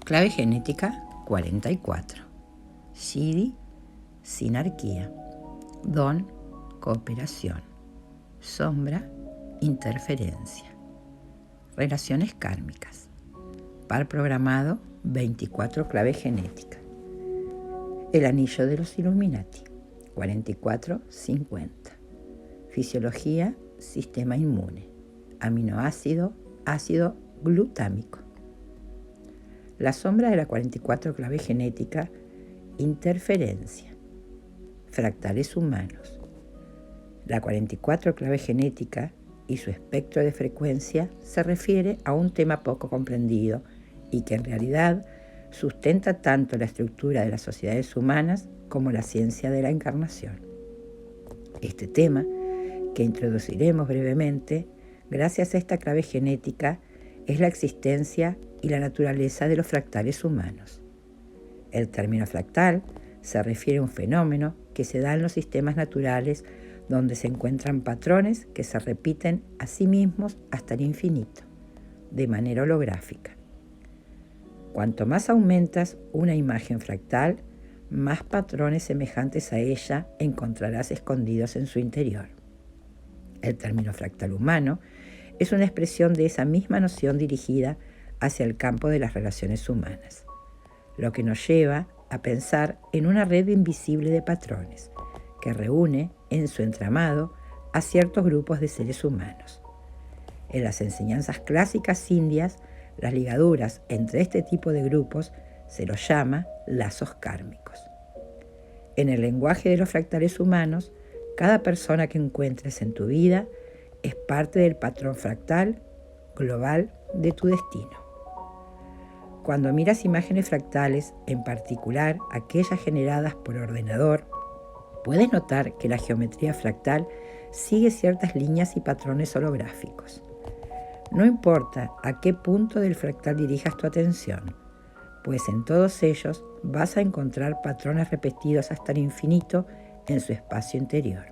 Clave genética 44. Shidi, sinarquía. Don, cooperación. Sombra, interferencia. Relaciones kármicas. Par programado, 24 claves genéticas. El anillo de los Illuminati, 44-50. Fisiología, sistema inmune. Aminoácido, ácido glutámico. La sombra de la 44 clave genética, interferencia. Fractales humanos. La 44 clave genética y su espectro de frecuencia se refiere a un tema poco comprendido y que en realidad sustenta tanto la estructura de las sociedades humanas como la ciencia de la encarnación. Este tema, que introduciremos brevemente, gracias a esta clave genética, es la existencia y la naturaleza de los fractales humanos. El término fractal se refiere a un fenómeno que se da en los sistemas naturales donde se encuentran patrones que se repiten a sí mismos hasta el infinito, de manera holográfica. Cuanto más aumentas una imagen fractal, más patrones semejantes a ella encontrarás escondidos en su interior. El término fractal humano es una expresión de esa misma noción dirigida hacia el campo de las relaciones humanas, lo que nos lleva a pensar en una red invisible de patrones que reúne en su entramado a ciertos grupos de seres humanos. En las enseñanzas clásicas indias, las ligaduras entre este tipo de grupos se los llama lazos kármicos. En el lenguaje de los fractales humanos, cada persona que encuentres en tu vida es parte del patrón fractal global de tu destino. Cuando miras imágenes fractales, en particular aquellas generadas por ordenador, puedes notar que la geometría fractal sigue ciertas líneas y patrones holográficos. No importa a qué punto del fractal dirijas tu atención, pues en todos ellos vas a encontrar patrones repetidos hasta el infinito en su espacio interior.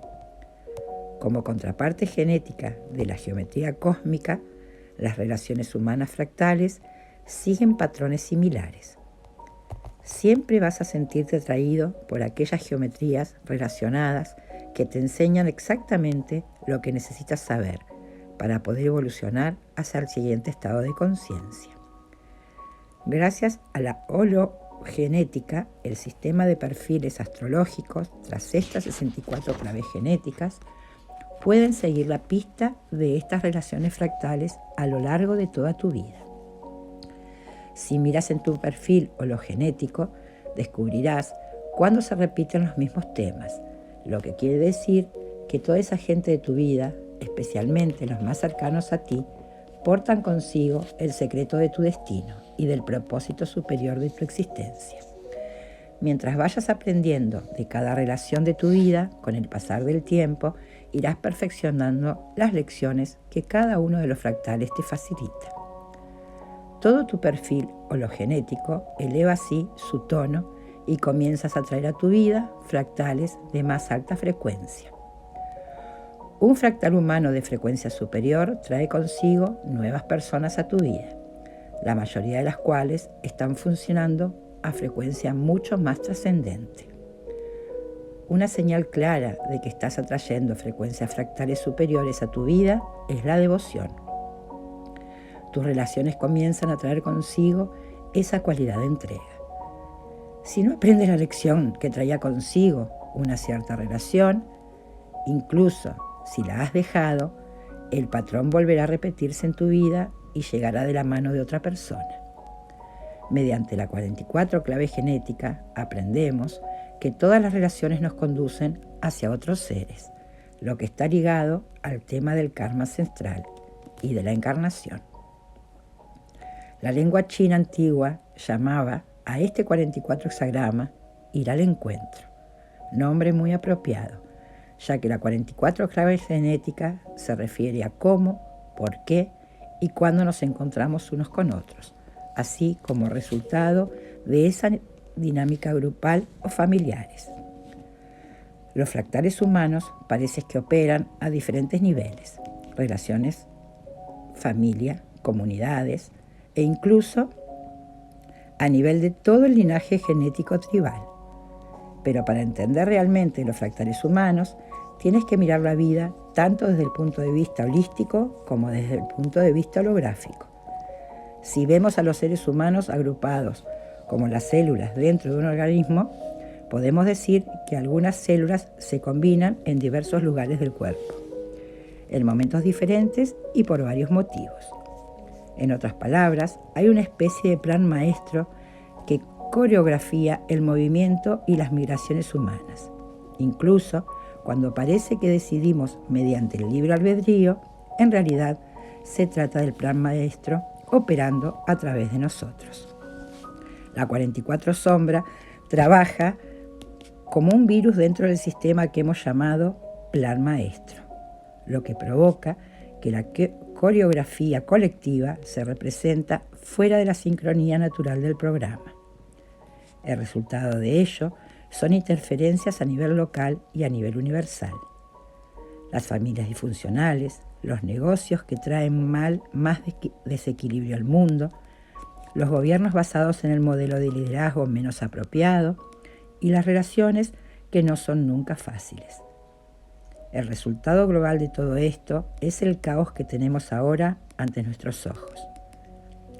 Como contraparte genética de la geometría cósmica, las relaciones humanas fractales siguen patrones similares. Siempre vas a sentirte atraído por aquellas geometrías relacionadas que te enseñan exactamente lo que necesitas saber para poder evolucionar hacia el siguiente estado de conciencia. Gracias a la hologenética, el sistema de perfiles astrológicos, tras estas 64 claves genéticas, pueden seguir la pista de estas relaciones fractales a lo largo de toda tu vida. Si miras en tu perfil hologenético, descubrirás cuándo se repiten los mismos temas, lo que quiere decir que toda esa gente de tu vida, especialmente los más cercanos a ti, portan consigo el secreto de tu destino y del propósito superior de tu existencia. Mientras vayas aprendiendo de cada relación de tu vida, con el pasar del tiempo, irás perfeccionando las lecciones que cada uno de los fractales te facilita. Todo tu perfil hologenético eleva así su tono y comienzas a traer a tu vida fractales de más alta frecuencia. Un fractal humano de frecuencia superior trae consigo nuevas personas a tu vida, la mayoría de las cuales están funcionando a frecuencia mucho más trascendente. Una señal clara de que estás atrayendo frecuencias fractales superiores a tu vida es la devoción. Tus relaciones comienzan a traer consigo esa cualidad de entrega. Si no aprendes la lección que traía consigo una cierta relación, incluso si la has dejado, el patrón volverá a repetirse en tu vida y llegará de la mano de otra persona. Mediante la 44 clave genética aprendemos que todas las relaciones nos conducen hacia otros seres, lo que está ligado al tema del karma ancestral y de la encarnación. La lengua china antigua llamaba a este 44 hexagrama ir al encuentro, nombre muy apropiado, ya que la 44 clave genética se refiere a cómo, por qué y cuándo nos encontramos unos con otros, así como resultado de esa dinámica grupal o familiares. Los fractales humanos parece que operan a diferentes niveles, relaciones, familia, comunidades e incluso a nivel de todo el linaje genético tribal. Pero para entender realmente los fractales humanos, tienes que mirar la vida tanto desde el punto de vista holístico como desde el punto de vista holográfico. Si vemos a los seres humanos agrupados como las células dentro de un organismo, podemos decir que algunas células se combinan en diversos lugares del cuerpo, en momentos diferentes y por varios motivos. En otras palabras, hay una especie de plan maestro que coreografía el movimiento y las migraciones humanas. Incluso cuando parece que decidimos mediante el libre albedrío, en realidad se trata del plan maestro operando a través de nosotros. La 44 sombra trabaja como un virus dentro del sistema que hemos llamado plan maestro, lo que provoca que la coreografía colectiva se representa fuera de la sincronía natural del programa. El resultado de ello son interferencias a nivel local y a nivel universal. Las familias disfuncionales, los negocios que traen más desequilibrio al mundo, los gobiernos basados en el modelo de liderazgo menos apropiado y las relaciones que no son nunca fáciles. El resultado global de todo esto es el caos que tenemos ahora ante nuestros ojos.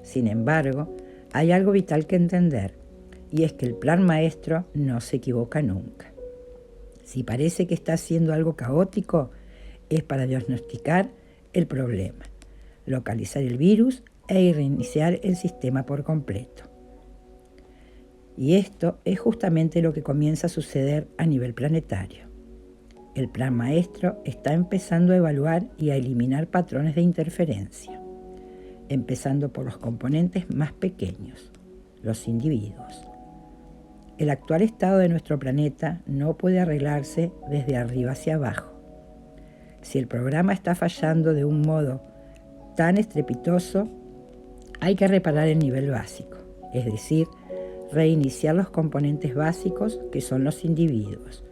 Sin embargo, hay algo vital que entender, y es que el plan maestro no se equivoca nunca. Si parece que está haciendo algo caótico, es para diagnosticar el problema, localizar el virus e reiniciar el sistema por completo. Y esto es justamente lo que comienza a suceder a nivel planetario. El plan maestro está empezando a evaluar y a eliminar patrones de interferencia, empezando por los componentes más pequeños, los individuos. El actual estado de nuestro planeta no puede arreglarse desde arriba hacia abajo. Si el programa está fallando de un modo tan estrepitoso, hay que reparar el nivel básico, es decir, reiniciar los componentes básicos que son los individuos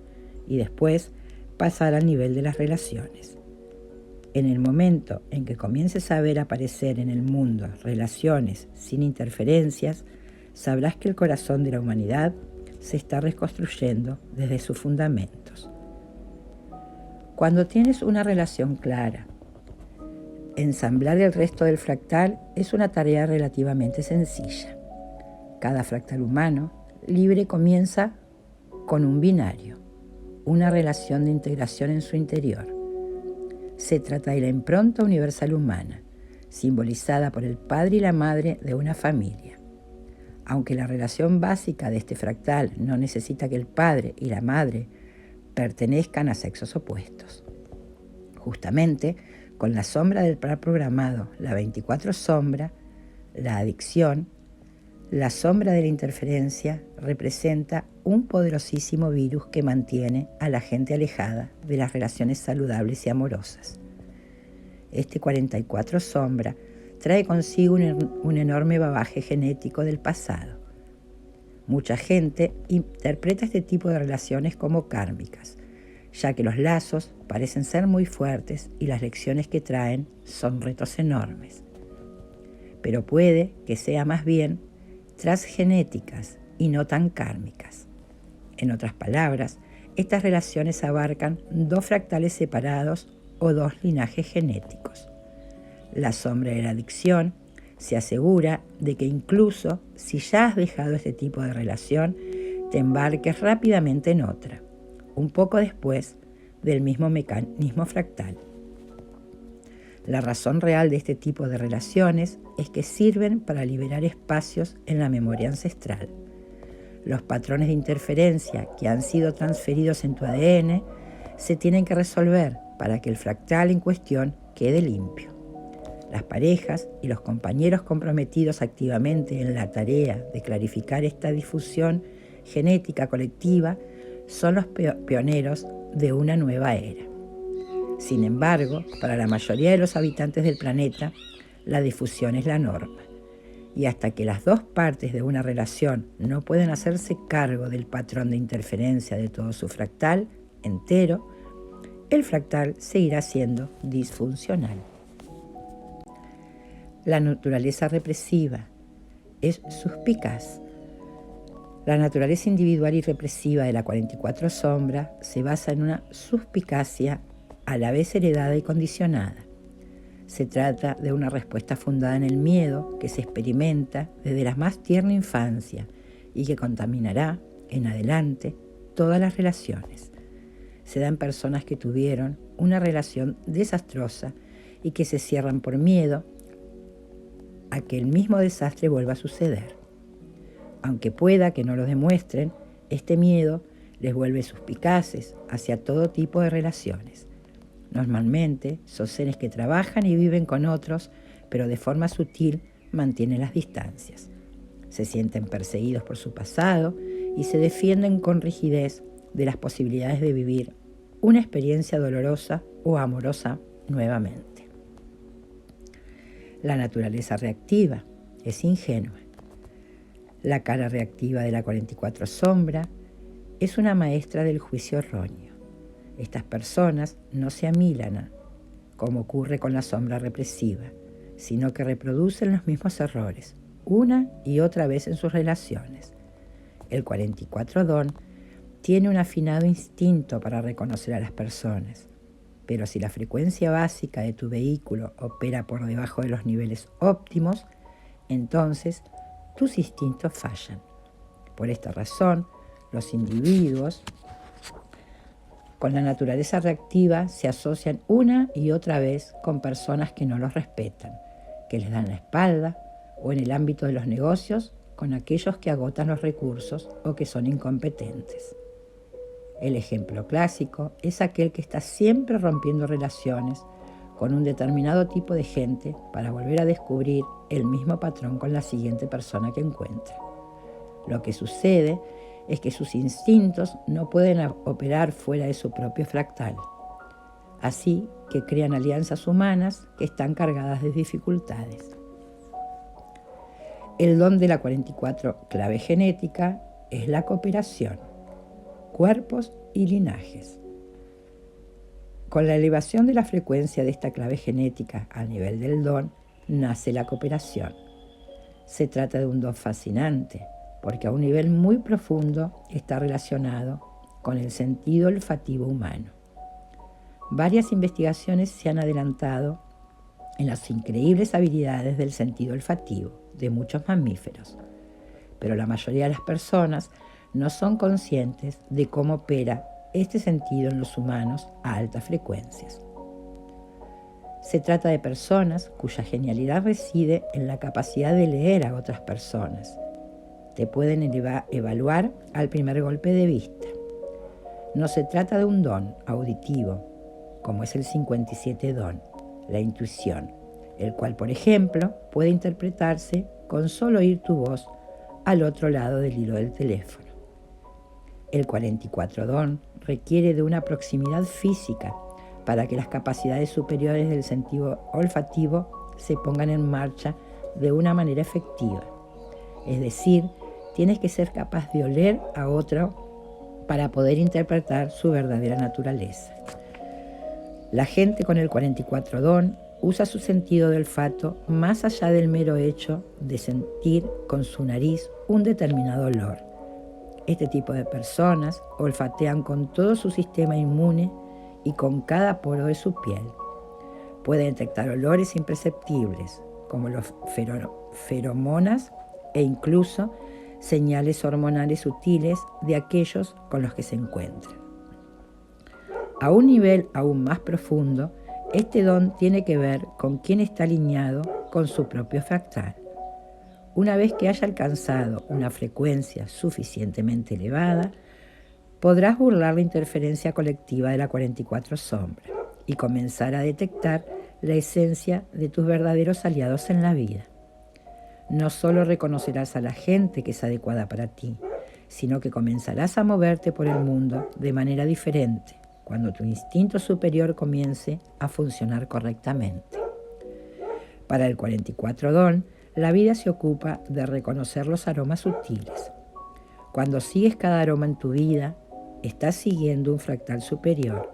y después pasar al nivel de las relaciones. En el momento en que comiences a ver aparecer en el mundo relaciones sin interferencias, sabrás que el corazón de la humanidad se está reconstruyendo desde sus fundamentos. Cuando tienes una relación clara, ensamblar el resto del fractal es una tarea relativamente sencilla. Cada fractal humano libre comienza con un binario, una relación de integración en su interior. Se trata de la impronta universal humana, simbolizada por el padre y la madre de una familia. Aunque la relación básica de este fractal no necesita que el padre y la madre pertenezcan a sexos opuestos. Justamente, con la sombra del plan programado, la 24 sombra, la adicción, la sombra de la interferencia representa un poderosísimo virus que mantiene a la gente alejada de las relaciones saludables y amorosas. Este 44 sombra trae consigo un enorme bagaje genético del pasado. Mucha gente interpreta este tipo de relaciones como kármicas, ya que los lazos parecen ser muy fuertes y las lecciones que traen son retos enormes. Pero puede que sea más bien transgenéticas y no tan kármicas. En otras palabras, estas relaciones abarcan dos fractales separados o dos linajes genéticos. La sombra de la adicción se asegura de que incluso si ya has dejado este tipo de relación, te embarques rápidamente en otra, un poco después del mismo mecanismo fractal. La razón real de este tipo de relaciones es que sirven para liberar espacios en la memoria ancestral. Los patrones de interferencia que han sido transferidos en tu ADN se tienen que resolver para que el fractal en cuestión quede limpio. Las parejas y los compañeros comprometidos activamente en la tarea de clarificar esta difusión genética colectiva son los pioneros de una nueva era. Sin embargo, para la mayoría de los habitantes del planeta, la difusión es la norma. Y hasta que las dos partes de una relación no pueden hacerse cargo del patrón de interferencia de todo su fractal entero, el fractal seguirá siendo disfuncional. La naturaleza represiva es suspicaz La naturaleza individual y represiva de la 44 sombra se basa en una suspicacia a la vez heredada y condicionada. Se trata de una respuesta fundada en el miedo que se experimenta desde la más tierna infancia y que contaminará en adelante todas las relaciones. Se da en personas que tuvieron una relación desastrosa y que se cierran por miedo a que el mismo desastre vuelva a suceder. Aunque pueda que no lo demuestren, este miedo les vuelve suspicaces hacia todo tipo de relaciones. Normalmente son seres que trabajan y viven con otros, pero de forma sutil mantienen las distancias. Se sienten perseguidos por su pasado y se defienden con rigidez de las posibilidades de vivir una experiencia dolorosa o amorosa nuevamente. La naturaleza reactiva es ingenua. La cara reactiva de la 44 sombra es una maestra del juicio erróneo. Estas personas no se amilanan, como ocurre con la sombra represiva, sino que reproducen los mismos errores, una y otra vez en sus relaciones. El 44 don tiene un afinado instinto para reconocer a las personas, pero si la frecuencia básica de tu vehículo opera por debajo de los niveles óptimos, entonces tus instintos fallan. Por esta razón, los individuos con la naturaleza reactiva se asocian una y otra vez con personas que no los respetan, que les dan la espalda, o en el ámbito de los negocios, con aquellos que agotan los recursos o que son incompetentes. El ejemplo clásico es aquel que está siempre rompiendo relaciones con un determinado tipo de gente para volver a descubrir el mismo patrón con la siguiente persona que encuentra. Lo que sucede es que sus instintos no pueden operar fuera de su propio fractal. Así que crean alianzas humanas que están cargadas de dificultades. El don de la 44 clave genética es la cooperación, cuerpos y linajes. Con la elevación de la frecuencia de esta clave genética al nivel del don, nace la cooperación. Se trata de un don fascinante, porque a un nivel muy profundo está relacionado con el sentido olfativo humano. Varias investigaciones se han adelantado en las increíbles habilidades del sentido olfativo de muchos mamíferos, pero la mayoría de las personas no son conscientes de cómo opera este sentido en los humanos a altas frecuencias. Se trata de personas cuya genialidad reside en la capacidad de leer a otras personas. Te pueden evaluar al primer golpe de vista. No se trata de un don auditivo, como es el 57 don, la intuición, el cual, por ejemplo, puede interpretarse con solo oír tu voz al otro lado del hilo del teléfono. El 44 don requiere de una proximidad física para que las capacidades superiores del sentido olfativo se pongan en marcha de una manera efectiva. Es decir, tienes que ser capaz de oler a otro para poder interpretar su verdadera naturaleza. La gente con el 44 don usa su sentido de olfato más allá del mero hecho de sentir con su nariz un determinado olor. Este tipo de personas olfatean con todo su sistema inmune y con cada poro de su piel. Pueden detectar olores imperceptibles, como los feromonas e incluso señales hormonales sutiles de aquellos con los que se encuentran. A un nivel aún más profundo, este don tiene que ver con quién está alineado con su propio fractal. Una vez que haya alcanzado una frecuencia suficientemente elevada, podrás burlar la interferencia colectiva de la 44 sombra y comenzar a detectar la esencia de tus verdaderos aliados en la vida. No solo reconocerás a la gente que es adecuada para ti, sino que comenzarás a moverte por el mundo de manera diferente cuando tu instinto superior comience a funcionar correctamente. Para el 44 don, la vida se ocupa de reconocer los aromas sutiles. Cuando sigues cada aroma en tu vida, estás siguiendo un fractal superior,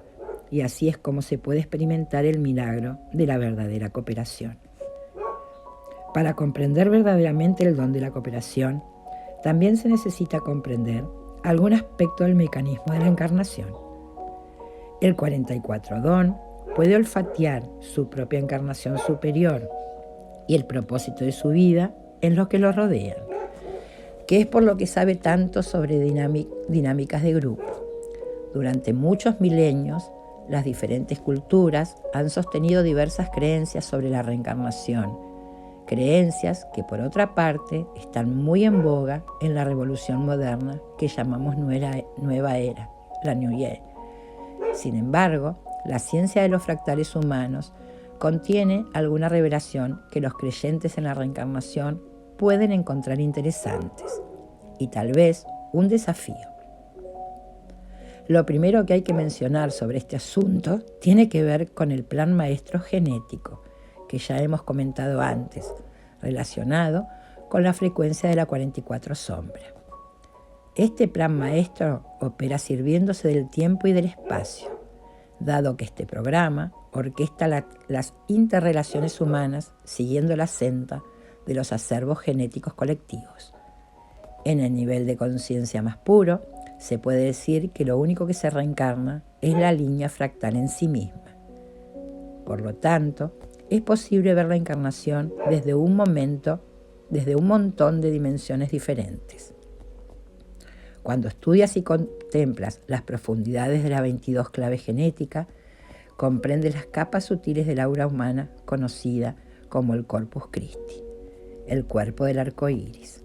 y así es como se puede experimentar el milagro de la verdadera cooperación. Para comprender verdaderamente el don de la cooperación, también se necesita comprender algún aspecto del mecanismo de la encarnación. El 44 don puede olfatear su propia encarnación superior y el propósito de su vida en los que lo rodean, que es por lo que sabe tanto sobre dinámicas de grupo. Durante muchos milenios, las diferentes culturas han sostenido diversas creencias sobre la reencarnación, creencias que por otra parte están muy en boga en la revolución moderna que llamamos nueva era, la New Era. Sin embargo, la ciencia de los fractales humanos contiene alguna revelación que los creyentes en la reencarnación pueden encontrar interesantes y tal vez un desafío. Lo primero que hay que mencionar sobre este asunto tiene que ver con el plan maestro genético, que ya hemos comentado antes, relacionado con la frecuencia de la 44 sombra. Este plan maestro opera sirviéndose del tiempo y del espacio, dado que este programa orquesta las interrelaciones humanas siguiendo la senda de los acervos genéticos colectivos. En el nivel de conciencia más puro, se puede decir que lo único que se reencarna es la línea fractal en sí misma. Por lo tanto, es posible ver la encarnación desde un montón de dimensiones diferentes. Cuando estudias y contemplas las profundidades de la 22 clave genética, comprendes las capas sutiles del aura humana conocida como el Corpus Christi, el cuerpo del arco iris.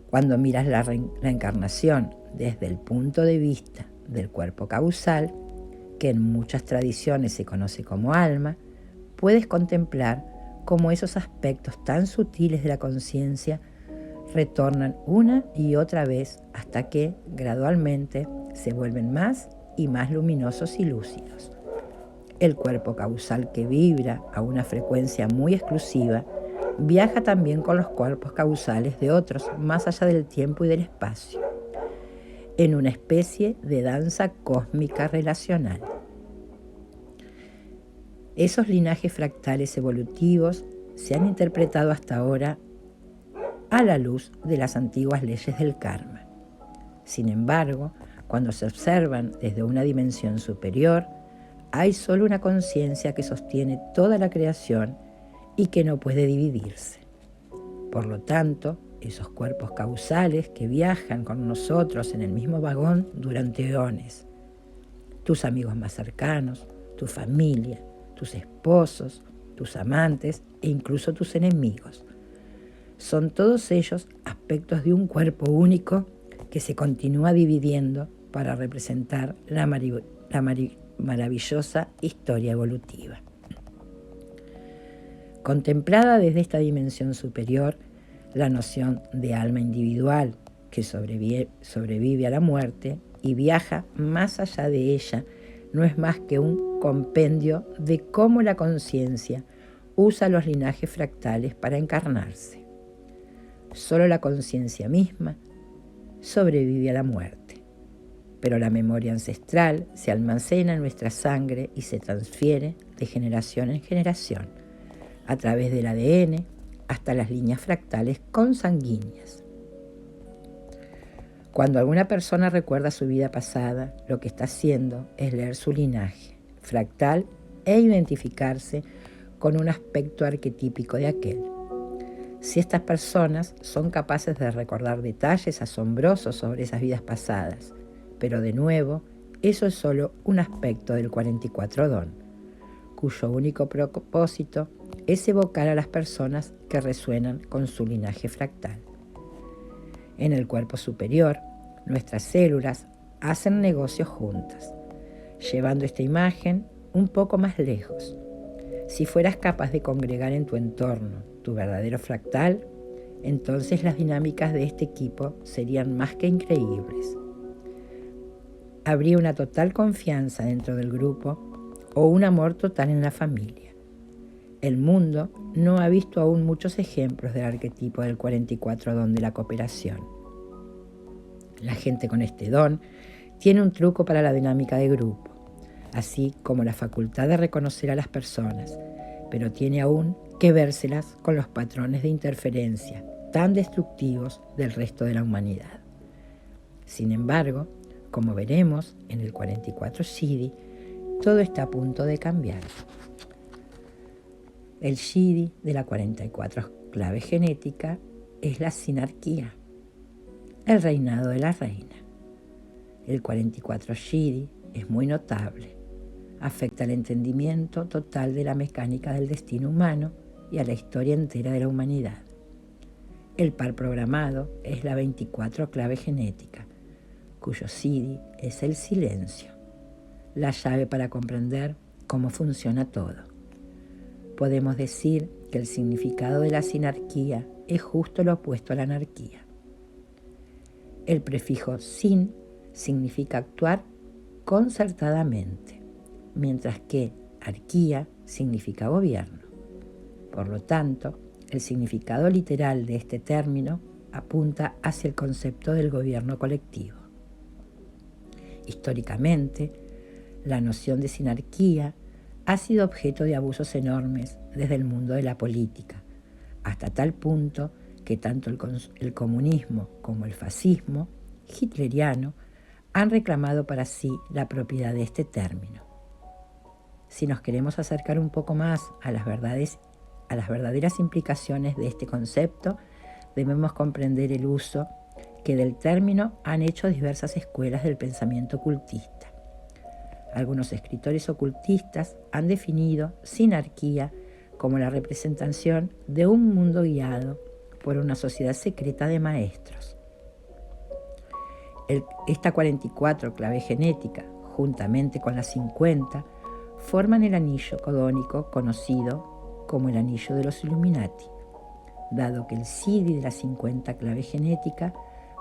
Cuando miras la encarnación desde el punto de vista del cuerpo causal, que en muchas tradiciones se conoce como alma, puedes contemplar cómo esos aspectos tan sutiles de la conciencia retornan una y otra vez hasta que, gradualmente, se vuelven más y más luminosos y lúcidos. El cuerpo causal que vibra a una frecuencia muy exclusiva viaja también con los cuerpos causales de otros más allá del tiempo y del espacio, en una especie de danza cósmica relacional. Esos linajes fractales evolutivos se han interpretado hasta ahora a la luz de las antiguas leyes del karma. Sin embargo, cuando se observan desde una dimensión superior, hay solo una conciencia que sostiene toda la creación y que no puede dividirse. Por lo tanto, esos cuerpos causales que viajan con nosotros en el mismo vagón durante eones, tus amigos más cercanos, tu familia, tus esposos, tus amantes e incluso tus enemigos, son todos ellos aspectos de un cuerpo único que se continúa dividiendo para representar la maravillosa historia evolutiva. Contemplada desde esta dimensión superior, la noción de alma individual que sobrevive a la muerte y viaja más allá de ella no es más que un compendio de cómo la conciencia usa los linajes fractales para encarnarse. Solo la conciencia misma sobrevive a la muerte, pero la memoria ancestral se almacena en nuestra sangre y se transfiere de generación en generación, a través del ADN hasta las líneas fractales consanguíneas. Cuando alguna persona recuerda su vida pasada, lo que está haciendo es leer su linaje fractal e identificarse con un aspecto arquetípico de aquel. Si estas personas son capaces de recordar detalles asombrosos sobre esas vidas pasadas, pero de nuevo, eso es solo un aspecto del 44 don, cuyo único propósito es evocar a las personas que resuenan con su linaje fractal. En el cuerpo superior, nuestras células hacen negocios juntas, llevando esta imagen un poco más lejos. Si fueras capaz de congregar en tu entorno tu verdadero fractal, entonces las dinámicas de este equipo serían más que increíbles. Habría una total confianza dentro del grupo o un amor total en la familia. El mundo no ha visto aún muchos ejemplos del arquetipo del 44 don de la cooperación. La gente con este don tiene un truco para la dinámica de grupo, así como la facultad de reconocer a las personas, pero tiene aún que vérselas con los patrones de interferencia, tan destructivos del resto de la humanidad. Sin embargo, como veremos en el 44 Shidi, todo está a punto de cambiar. El Shidi de la 44 clave genética es la sinarquía, el reinado de la reina. El 44 Shidi es muy notable, afecta al entendimiento total de la mecánica del destino humano y a la historia entera de la humanidad. El par programado es la 24 clave genética, cuyo Shidi es el silencio, la llave para comprender cómo funciona todo. Podemos decir que el significado de la sinarquía es justo lo opuesto a la anarquía. El prefijo sin significa actuar concertadamente, mientras que arquía significa gobierno. Por lo tanto, el significado literal de este término apunta hacia el concepto del gobierno colectivo. Históricamente, la noción de sinarquía ha sido objeto de abusos enormes desde el mundo de la política, hasta tal punto que tanto el comunismo como el fascismo hitleriano han reclamado para sí la propiedad de este término. Si nos queremos acercar un poco más a las verdaderas implicaciones de este concepto, debemos comprender el uso que del término han hecho diversas escuelas del pensamiento ocultista. Algunos escritores ocultistas han definido sinarquía como la representación de un mundo guiado por una sociedad secreta de maestros. Esta 44 clave genética, juntamente con las 50, forman el anillo codónico conocido como el anillo de los Illuminati, dado que el Shidi de la 50 clave genética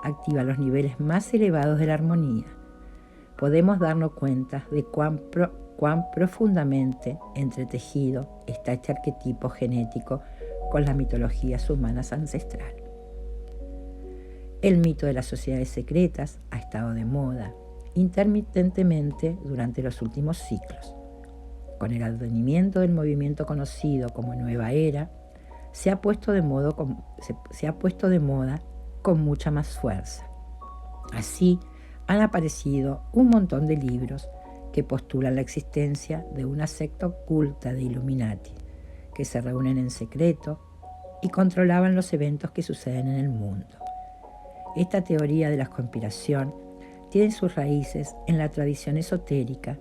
activa los niveles más elevados de la armonía. Podemos darnos cuenta de cuán profundamente entretejido está este arquetipo genético con las mitologías humanas ancestrales. El mito de las sociedades secretas ha estado de moda intermitentemente durante los últimos siglos. Con el advenimiento del movimiento conocido como Nueva Era, se ha puesto de moda con mucha más fuerza. Así, han aparecido un montón de libros que postulan la existencia de una secta oculta de Illuminati, que se reúnen en secreto y controlaban los eventos que suceden en el mundo. Esta teoría de la conspiración tiene sus raíces en la tradición esotérica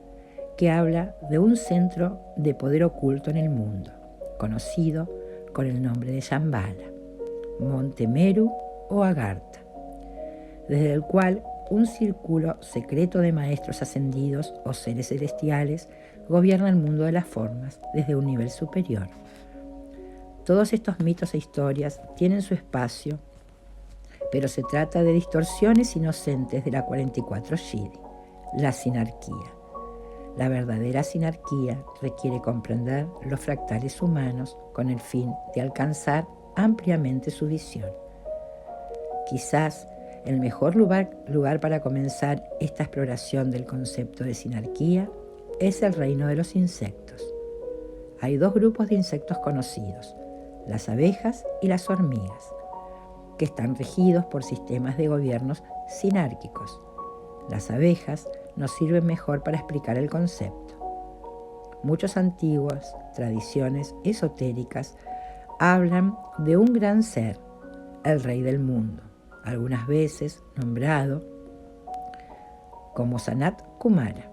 que habla de un centro de poder oculto en el mundo, conocido con el nombre de Shambhala, Monte Meru o Agartha, desde el cual un círculo secreto de maestros ascendidos o seres celestiales gobierna el mundo de las formas desde un nivel superior. Todos estos mitos e historias tienen su espacio, pero se trata de distorsiones inocentes de la 44 Shidi, la sinarquía. La verdadera sinarquía requiere comprender los fractales humanos con el fin de alcanzar ampliamente su visión. Quizás el mejor lugar para comenzar esta exploración del concepto de sinarquía es el reino de los insectos. Hay dos grupos de insectos conocidos, las abejas y las hormigas, que están regidos por sistemas de gobiernos sinárquicos. Las abejas nos sirven mejor para explicar el concepto. Muchas antiguas tradiciones esotéricas hablan de un gran ser, el rey del mundo, algunas veces nombrado como Sanat Kumara,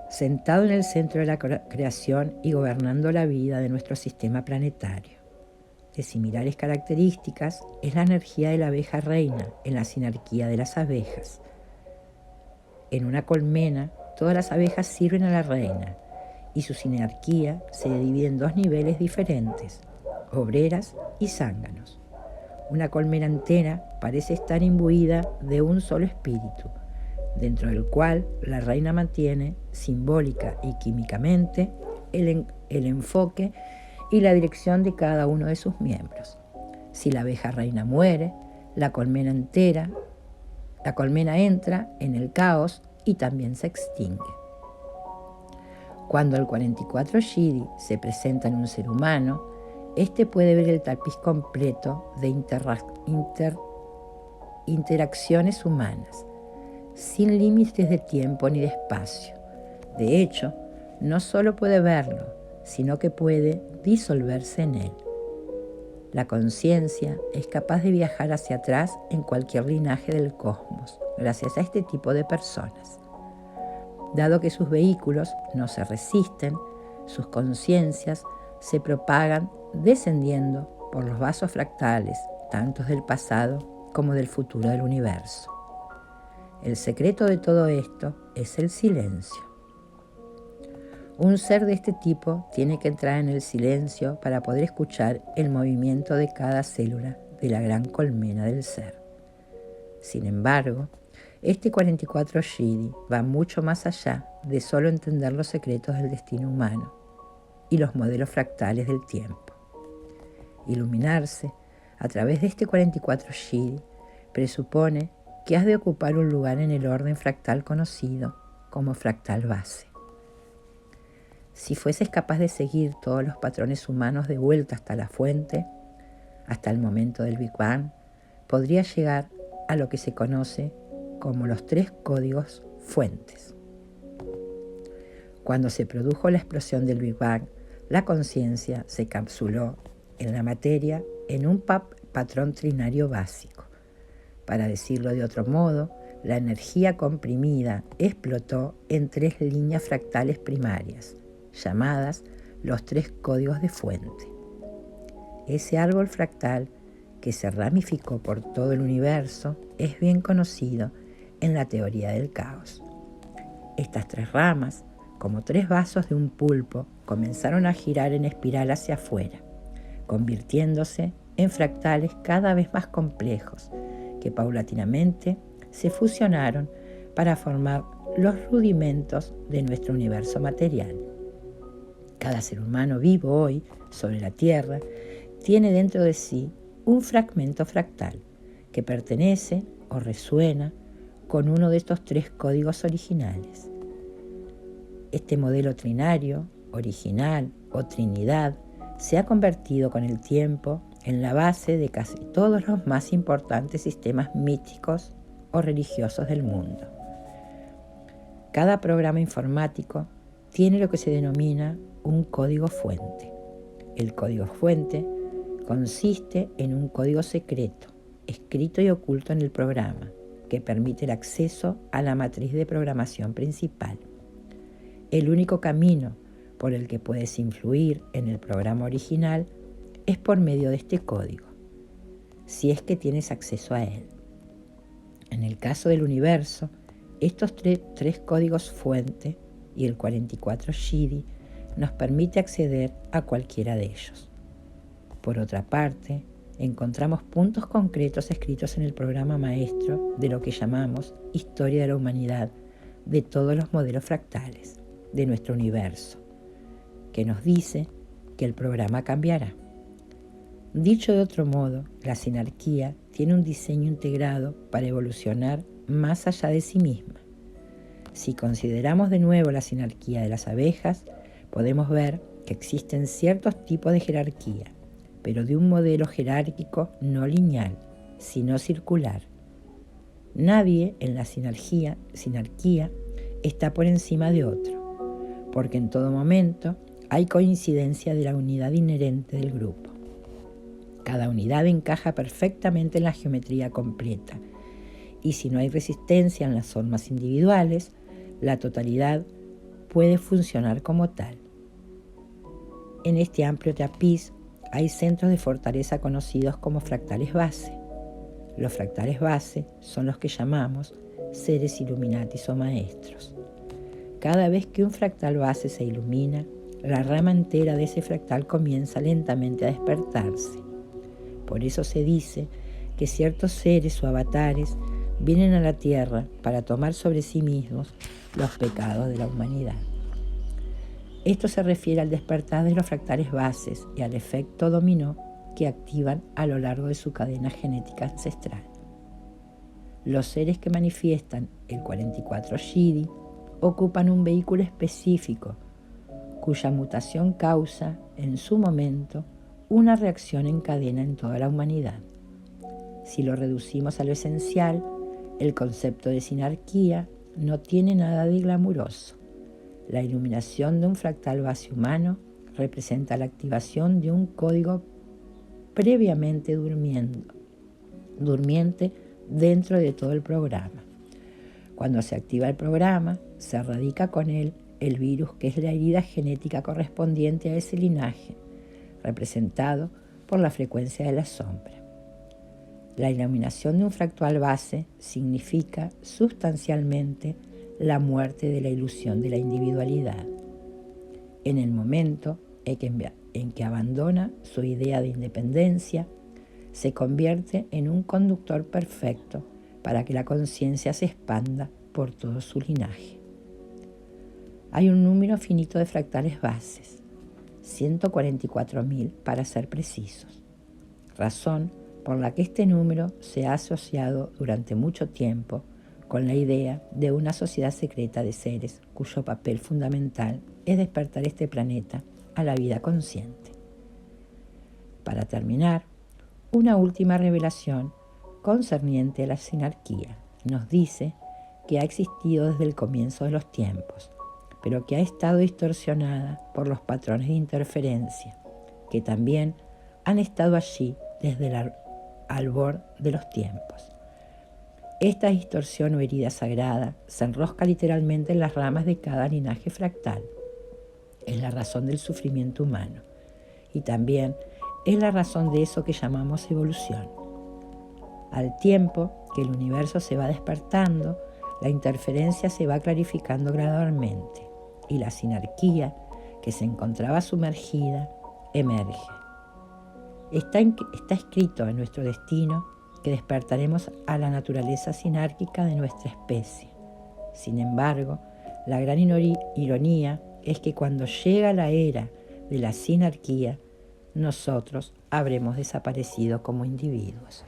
sentado en el centro de la creación y gobernando la vida de nuestro sistema planetario. De similares características es la energía de la abeja reina en la sinarquía de las abejas. En una colmena, todas las abejas sirven a la reina y su sinarquía se divide en dos niveles diferentes, obreras y zánganos. Una colmena entera parece estar imbuida de un solo espíritu, dentro del cual la reina mantiene simbólica y químicamente el enfoque y la dirección de cada uno de sus miembros. Si la abeja reina muere, la colmena entra en el caos y también se extingue. Cuando el 44 Shidi se presenta en un ser humano, Este puede ver el tapiz completo de interacciones humanas, sin límites de tiempo ni de espacio. De hecho, no solo puede verlo, sino que puede disolverse en él. La conciencia es capaz de viajar hacia atrás en cualquier linaje del cosmos, gracias a este tipo de personas. Dado que sus vehículos no se resisten, sus conciencias se propagan descendiendo por los vasos fractales, tanto del pasado como del futuro del universo. El secreto de todo esto es el silencio. Un ser de este tipo tiene que entrar en el silencio para poder escuchar el movimiento de cada célula de la gran colmena del ser. Sin embargo, este 44 Shidi va mucho más allá de solo entender los secretos del destino humano y los modelos fractales del tiempo. Iluminarse a través de este 44 Shidi presupone que has de ocupar un lugar en el orden fractal conocido como fractal base. Si fueses capaz de seguir todos los patrones humanos de vuelta hasta la fuente, hasta el momento del Big Bang, podrías llegar a lo que se conoce como los 3 códigos fuentes. Cuando se produjo la explosión del Big Bang, la conciencia se encapsuló en la materia en un patrón trinario básico. Para decirlo de otro modo, la energía comprimida explotó en 3 líneas fractales primarias, llamadas los 3 códigos de fuente. Ese árbol fractal que se ramificó por todo el universo es bien conocido en la teoría del caos. Estas 3 ramas, como 3 vasos de un pulpo, comenzaron a girar en espiral hacia afuera, convirtiéndose en fractales cada vez más complejos, que paulatinamente se fusionaron para formar los rudimentos de nuestro universo material. Cada ser humano vivo hoy sobre la Tierra tiene dentro de sí un fragmento fractal que pertenece o resuena con uno de estos 3 códigos originales. Este modelo trinario, original o Trinidad, se ha convertido con el tiempo en la base de casi todos los más importantes sistemas místicos o religiosos del mundo. Cada programa informático tiene lo que se denomina un código fuente. El código fuente consiste en un código secreto, escrito y oculto en el programa, que permite el acceso a la matriz de programación principal. El único camino por el que puedes influir en el programa original es por medio de este código, si es que tienes acceso a él. En el caso del universo, estos 3 códigos fuente y el 44 Shidi nos permite acceder a cualquiera de ellos. Por otra parte, encontramos puntos concretos escritos en el programa maestro de lo que llamamos Historia de la Humanidad de todos los modelos fractales de nuestro universo, que nos dice que el programa cambiará. Dicho de otro modo, la sinarquía tiene un diseño integrado para evolucionar más allá de sí misma. Si consideramos de nuevo la sinarquía de las abejas, podemos ver que existen ciertos tipos de jerarquía, pero de un modelo jerárquico no lineal, sino circular. Nadie en la sinarquía está por encima de otro, porque en todo momento hay coincidencia de la unidad inherente del grupo. Cada unidad encaja perfectamente en la geometría completa, y si no hay resistencia en las formas individuales, la totalidad puede funcionar como tal. En este amplio tapiz hay centros de fortaleza conocidos como fractales base. Los fractales base son los que llamamos seres illuminatis o maestros. Cada vez que un fractal base se ilumina, la rama entera de ese fractal comienza lentamente a despertarse. Por eso se dice que ciertos seres o avatares vienen a la Tierra para tomar sobre sí mismos los pecados de la humanidad. Esto se refiere al despertar de los fractales bases y al efecto dominó que activan a lo largo de su cadena genética ancestral. Los seres que manifiestan el 44 Shidi ocupan un vehículo específico cuya mutación causa, en su momento, una reacción en cadena en toda la humanidad. Si lo reducimos a lo esencial, el concepto de sinarquía no tiene nada de glamuroso. La iluminación de un fractal base humano representa la activación de un código previamente durmiente dentro de todo el programa. Cuando se activa el programa, se erradica con él el virus, que es la herida genética correspondiente a ese linaje, representado por la frecuencia de la sombra. La iluminación de un fractal base significa sustancialmente la muerte de la ilusión de la individualidad. En el momento en que abandona su idea de independencia, se convierte en un conductor perfecto para que la conciencia se expanda por todo su linaje. Hay un número finito de fractales bases, 144.000 para ser precisos, razón por la que este número se ha asociado durante mucho tiempo con la idea de una sociedad secreta de seres cuyo papel fundamental es despertar este planeta a la vida consciente. Para terminar, una última revelación concerniente a la sinarquía nos dice que ha existido desde el comienzo de los tiempos, pero que ha estado distorsionada por los patrones de interferencia, que también han estado allí desde el albor de los tiempos. Esta distorsión o herida sagrada se enrosca literalmente en las ramas de cada linaje fractal. Es la razón del sufrimiento humano y también es la razón de eso que llamamos evolución. Al tiempo que el universo se va despertando, la interferencia se va clarificando gradualmente y la sinarquía, que se encontraba sumergida, emerge. Está escrito en nuestro destino que despertaremos a la naturaleza sinárquica de nuestra especie. Sin embargo, la gran ironía es que cuando llega la era de la sinarquía, nosotros habremos desaparecido como individuos.